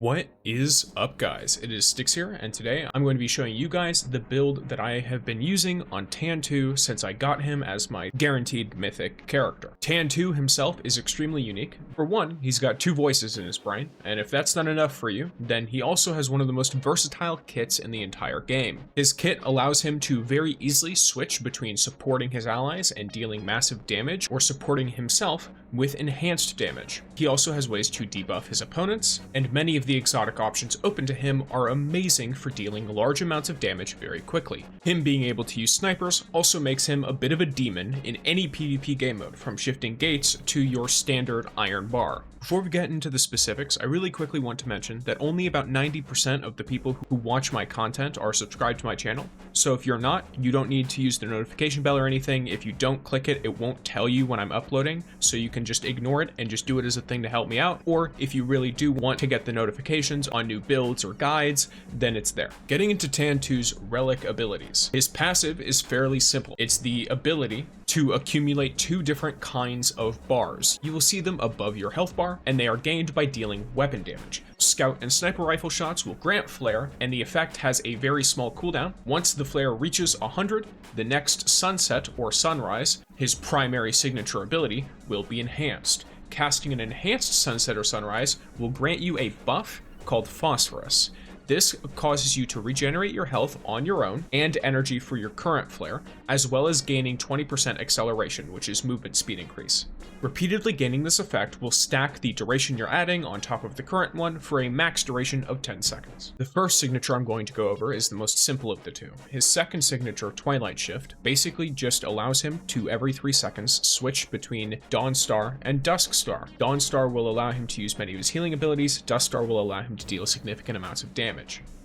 What is up, guys? It is Styx here, and today I'm going to be showing you guys the build that I have been using on Tan-2 since I got him as my guaranteed mythic character. Tan-2 himself is extremely unique. For one, he's got two voices in his brain, and if that's not enough for you, then he also has one of the most versatile kits in the entire game. His kit allows him to very easily switch between supporting his allies and dealing massive damage, or supporting himself with enhanced damage. He also has ways to debuff his opponents, and many of the exotic options open to him are amazing for dealing large amounts of damage very quickly. Him being able to use snipers also makes him a bit of a demon in any PvP game mode, from shifting gates to your standard iron bar. Before we get into the specifics, I really quickly want to mention that only about 90% of the people who watch my content are subscribed to my channel. So if you're not, you don't need to use the notification bell or anything. If you don't click it, it won't tell you when I'm uploading, so you can just ignore it and just do it as a thing to help me out. Or if you really do want to get the notifications on new builds or guides, then it's there. Getting into Tan-2's relic abilities. His passive is fairly simple. It's the ability to accumulate two different kinds of bars. You will see them above your health bar, and they are gained by dealing weapon damage. Scout and sniper rifle shots will grant flare, and the effect has a very small cooldown. Once the flare reaches 100, the next sunset or sunrise, his primary signature ability, will be enhanced. Casting an enhanced sunset or sunrise will grant you a buff called phosphorus. This causes you to regenerate your health on your own and energy for your current flare, as well as gaining 20% acceleration, which is movement speed increase. Repeatedly gaining this effect will stack the duration you're adding on top of the current one for a max duration of 10 seconds. The first signature I'm going to go over is the most simple of the two. His second signature, Twilight Shift, basically just allows him to every 3 seconds switch between Dawn Star and Dusk Star. Dawn Star will allow him to use many of his healing abilities, Dusk Star will allow him to deal significant amounts of damage.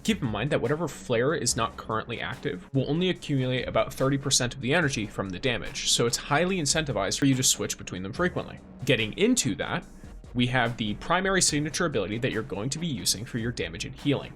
Keep in mind that whatever flare is not currently active will only accumulate about 30% of the energy from the damage, so it's highly incentivized for you to switch between them frequently. Getting into that, we have the primary signature ability that you're going to be using for your damage and healing.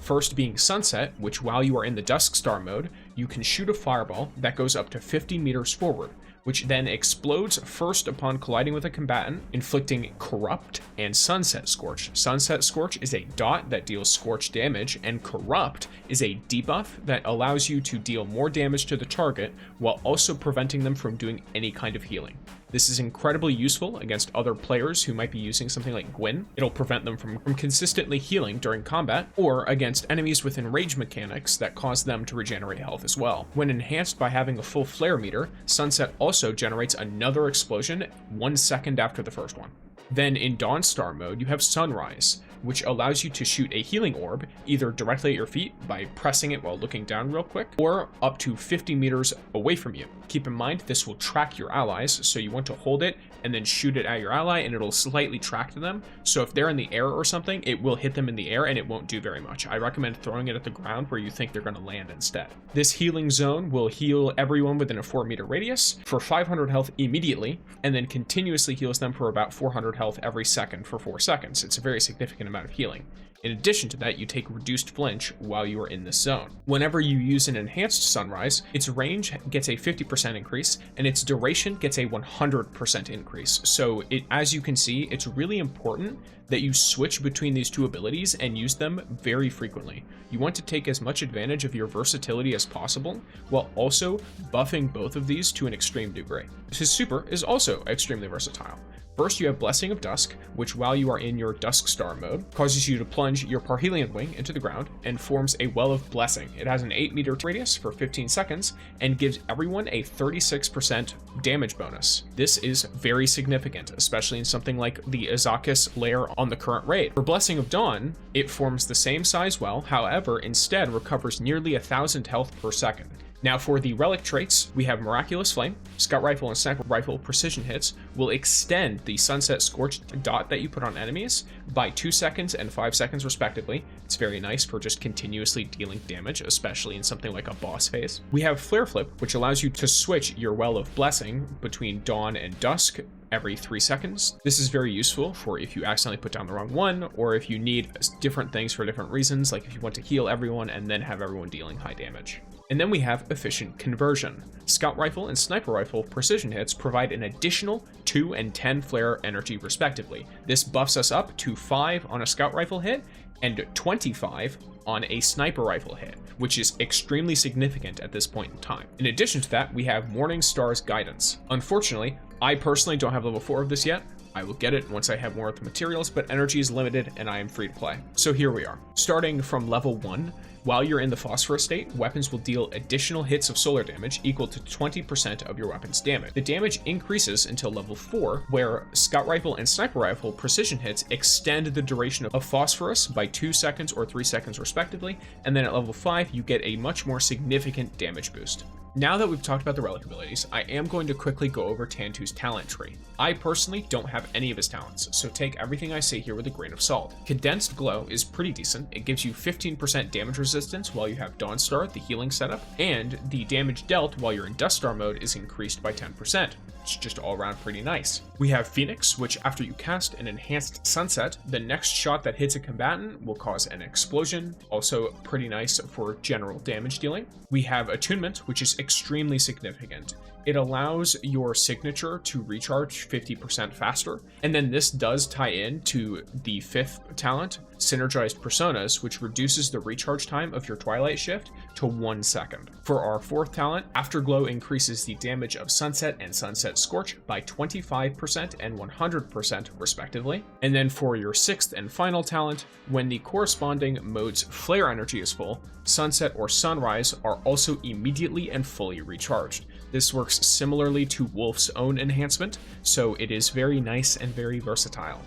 First being Sunset, which while you are in the Dusk Star mode, you can shoot a fireball that goes up to 50 meters forward, which then explodes first upon colliding with a combatant, inflicting Corrupt and Sunset Scorch. Sunset Scorch is a dot that deals scorch damage, and Corrupt is a debuff that allows you to deal more damage to the target while also preventing them from doing any kind of healing. This is incredibly useful against other players who might be using something like Gwynn. It'll prevent them from consistently healing during combat, or against enemies with enrage mechanics that cause them to regenerate health as well. When enhanced by having a full flare meter, Sunset also generates another explosion 1 second after the first one. Then in Dawn Star mode, you have Sunrise, which allows you to shoot a healing orb either directly at your feet by pressing it while looking down real quick, or up to 50 meters away from you. Keep in mind, this will track your allies, so you want to hold it and then shoot it at your ally, and it'll slightly track to them. So if they're in the air or something, it will hit them in the air and it won't do very much. I recommend throwing it at the ground where you think they're going to land instead. This healing zone will heal everyone within a 4-meter radius for 500 health immediately, and then continuously heals them for about 400 health every second for 4 seconds. It's a very significant amount of healing. In addition to that, you take reduced flinch while you are in this zone. Whenever you use an enhanced sunrise, its range gets a 50% increase and its duration gets a 100% increase. So as you can see, it's really important that you switch between these two abilities and use them very frequently. You want to take as much advantage of your versatility as possible, while also buffing both of these to an extreme degree. His super is also extremely versatile. First, you have Blessing of Dusk, which while you are in your Dusk Star mode, causes you to plunge your Parhelion Wing into the ground and forms a Well of Blessing. It has an 8-meter radius for 15 seconds and gives everyone a 36% damage bonus. This is very significant, especially in something like the Izakis lair on the current raid. For Blessing of Dawn, it forms the same size well, however, instead recovers nearly 1,000 health per second. Now for the relic traits, we have Miraculous Flame. Scout Rifle and Sniper Rifle precision hits will extend the Sunset Scorch dot that you put on enemies by 2 seconds and 5 seconds respectively. It's very nice for just continuously dealing damage, especially in something like a boss phase. We have Flare Flip, which allows you to switch your Well of Blessing between Dawn and Dusk every 3 seconds. This is very useful for if you accidentally put down the wrong one, or if you need different things for different reasons, like if you want to heal everyone and then have everyone dealing high damage. And then we have efficient conversion. Scout rifle and sniper rifle precision hits provide an additional 2 and 10 flare energy respectively. This buffs us up to 5 on a scout rifle hit and 25 on a sniper rifle hit, which is extremely significant at this point in time. In addition to that, we have Morning Star's Guidance. Unfortunately, I personally don't have level 4 of this yet. I will get it once I have more of the materials, but energy is limited and I am free to play. So here we are. Starting from level 1, while you're in the phosphorus state, weapons will deal additional hits of solar damage equal to 20% of your weapon's damage. The damage increases until level 4, where scout rifle and sniper rifle precision hits extend the duration of phosphorus by 2 seconds or 3 seconds respectively, and then at level 5, you get a much more significant damage boost. Now that we've talked about the relic abilities, I am going to quickly go over Tan-2's talent tree. I personally don't have any of his talents, so take everything I say here with a grain of salt. Condensed Glow is pretty decent. It gives you 15% damage resistance while you have Dawnstar, the healing setup, and the damage dealt while you're in Duststar mode is increased by 10%. It's just all around pretty nice. We have Phoenix, which after you cast an enhanced sunset, the next shot that hits a combatant will cause an explosion, also pretty nice for general damage dealing. We have Attunement, which is extremely significant. It allows your signature to recharge 50% faster, and then this does tie in to the 5th talent, Synergized Personas, which reduces the recharge time of your Twilight Shift to 1 second. For our 4th talent, Afterglow increases the damage of Sunset and Sunset Scorch by 25% and 100% respectively. And then for your 6th and final talent, when the corresponding mode's flare energy is full, Sunset or Sunrise are also immediately and fully recharged. This works similarly to Wolf's own enhancement, so it is very nice and very versatile.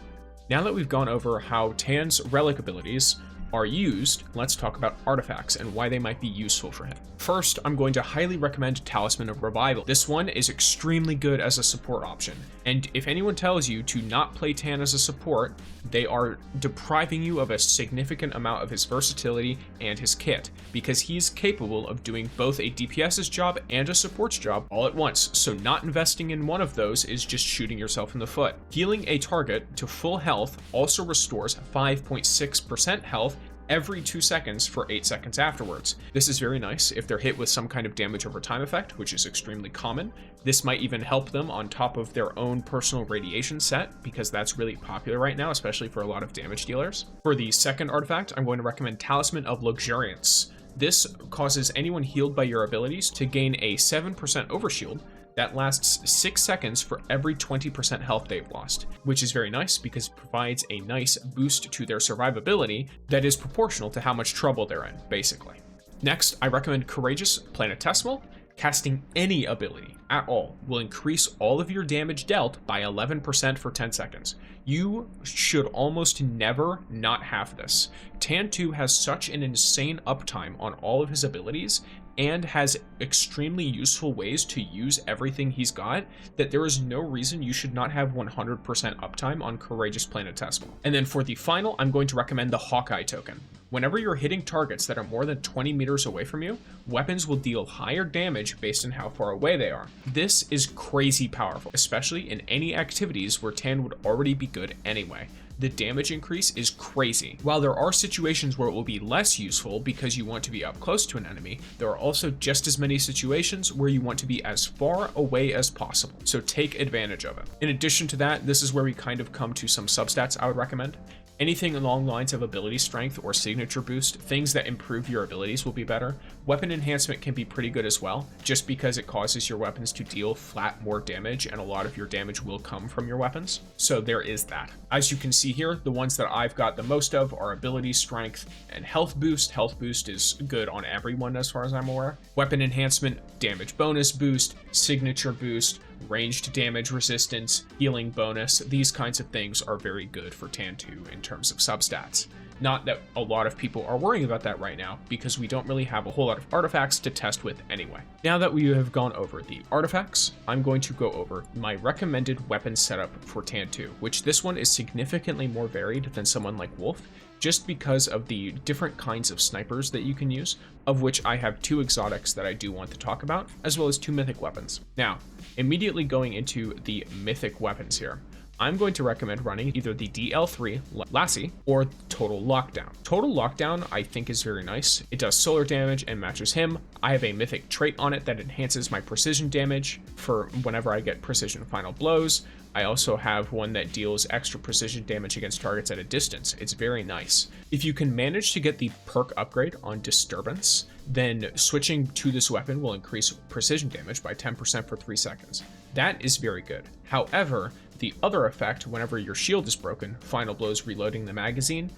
Now that we've gone over how Tan's relic abilities are used, let's talk about artifacts and why they might be useful for him. First, I'm going to highly recommend Talisman of Revival. This one is extremely good as a support option, and if anyone tells you to not play Tan as a support, they are depriving you of a significant amount of his versatility and his kit, because he's capable of doing both a DPS's job and a support's job all at once, so not investing in one of those is just shooting yourself in the foot. Healing a target to full health also restores 5.6% health every 2 seconds for 8 seconds afterwards. This is very nice if they're hit with some kind of damage over time effect, which is extremely common. This might even help them on top of their own personal radiation set, because that's really popular right now, especially for a lot of damage dealers. For the second artifact, I'm going to recommend Talisman of Luxuriance. This causes anyone healed by your abilities to gain a 7% overshield that lasts 6 seconds for every 20% health they've lost, which is very nice because it provides a nice boost to their survivability that is proportional to how much trouble they're in, basically. Next, I recommend Courageous Planetesimal. Casting any ability at all will increase all of your damage dealt by 11% for 10 seconds. You should almost never not have this. Tan-2 has such an insane uptime on all of his abilities and has extremely useful ways to use everything he's got that there is no reason you should not have 100% uptime on Courageous Planetesimal. And then for the final, I'm going to recommend the Hawkeye token. Whenever you're hitting targets that are more than 20 meters away from you, weapons will deal higher damage based on how far away they are. This is crazy powerful, especially in any activities where Tan would already be good anyway. The damage increase is crazy. While there are situations where it will be less useful because you want to be up close to an enemy, there are also just as many situations where you want to be as far away as possible, so take advantage of it. In addition to that, this is where we kind of come to some substats I would recommend. Anything along the lines of ability strength or signature boost, things that improve your abilities will be better. Weapon enhancement can be pretty good as well, just because it causes your weapons to deal flat more damage, and a lot of your damage will come from your weapons. So there is that. As you can see here, the ones that I've got the most of are ability strength and health boost. Health boost is good on everyone as far as I'm aware. Weapon enhancement, damage bonus boost, signature boost, ranged damage resistance, healing bonus. These kinds of things are very good for Tan-2 in terms of substats. Not that a lot of people are worrying about that right now, because we don't really have a whole lot of artifacts to test with anyway. Now that we have gone over the artifacts, I'm going to go over my recommended weapon setup for Tan-2, which this one is significantly more varied than someone like Wolf. just because of the different kinds of snipers that you can use, of which I have 2 exotics that I do want to talk about, as well as 2 mythic weapons. Now, immediately going into the mythic weapons here, I'm going to recommend running either the DL3 Lassie or Total Lockdown. Total Lockdown I think is very nice. It does solar damage and matches him. I have a mythic trait on it that enhances my precision damage for whenever I get precision final blows. I also have one that deals extra precision damage against targets at a distance. It's very nice. If you can manage to get the perk upgrade on Disturbance, then switching to this weapon will increase precision damage by 10% for 3 seconds. That is very good. However, the other effect, whenever your shield is broken, final blows reloading the magazine,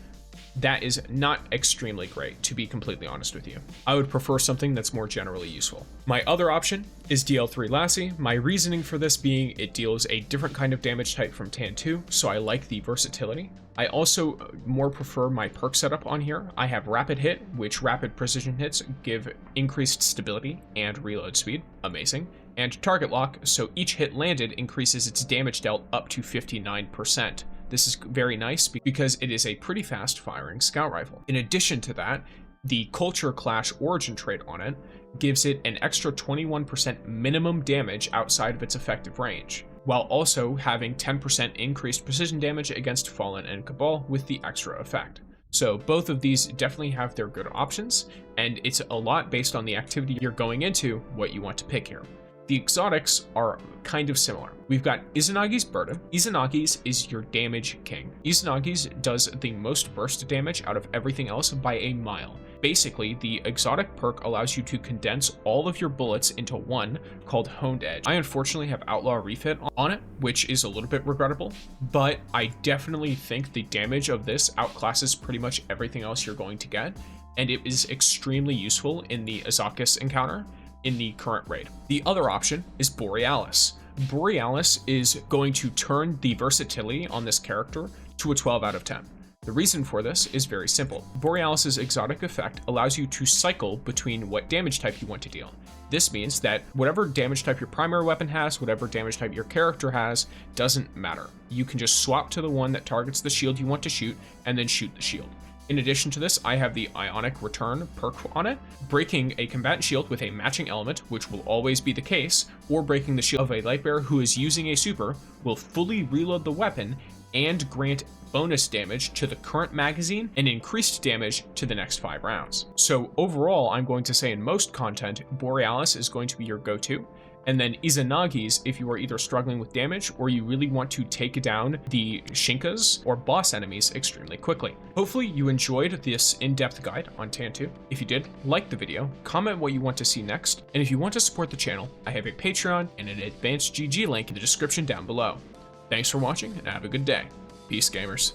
that is not extremely great, to be completely honest with you. I would prefer something that's more generally useful. My other option is DL3 Lassie. My reasoning for this being it deals a different kind of damage type from Tan-2, so I like the versatility. I also more prefer my perk setup on here. I have Rapid Hit, which rapid precision hits give increased stability and reload speed. Amazing. And Target Lock, so each hit landed increases its damage dealt up to 59%. This is very nice because it is a pretty fast firing scout rifle. In addition to that, the Culture Clash origin trait on it gives it an extra 21% minimum damage outside of its effective range, while also having 10% increased precision damage against Fallen and Cabal with the extra effect. So both of these definitely have their good options, and it's a lot based on the activity you're going into, what you want to pick here. The exotics are kind of similar. We've got Izanagi's Burden. Izanagi's is your damage king. Izanagi's does the most burst damage out of everything else by a mile. Basically, the exotic perk allows you to condense all of your bullets into one called Honed Edge. I unfortunately have Outlaw Refit on it, which is a little bit regrettable, but I definitely think the damage of this outclasses pretty much everything else you're going to get, and it is extremely useful in the Azakus encounter in the current raid. The other option is Borealis. Borealis is going to turn the versatility on this character to a 12 out of 10. The reason for this is very simple. Borealis's exotic effect allows you to cycle between what damage type you want to deal. This means that whatever damage type your primary weapon has, whatever damage type your character has, doesn't matter. You can just swap to the one that targets the shield you want to shoot and then shoot the shield. In addition to this, I have the Ionic Return perk on it, breaking a combatant shield with a matching element, which will always be the case, or breaking the shield of a Lightbearer who is using a super, will fully reload the weapon and grant bonus damage to the current magazine and increased damage to the next 5 rounds. So overall, I'm going to say in most content, Borealis is going to be your go-to. And then Izanagi's if you are either struggling with damage or you really want to take down the Shinkas or boss enemies extremely quickly. Hopefully you enjoyed this in-depth guide on Tan-2. If you did, like the video, comment what you want to see next, and if you want to support the channel, I have a Patreon and an advanced GG link in the description down below. Thanks for watching and have a good day. Peace, gamers.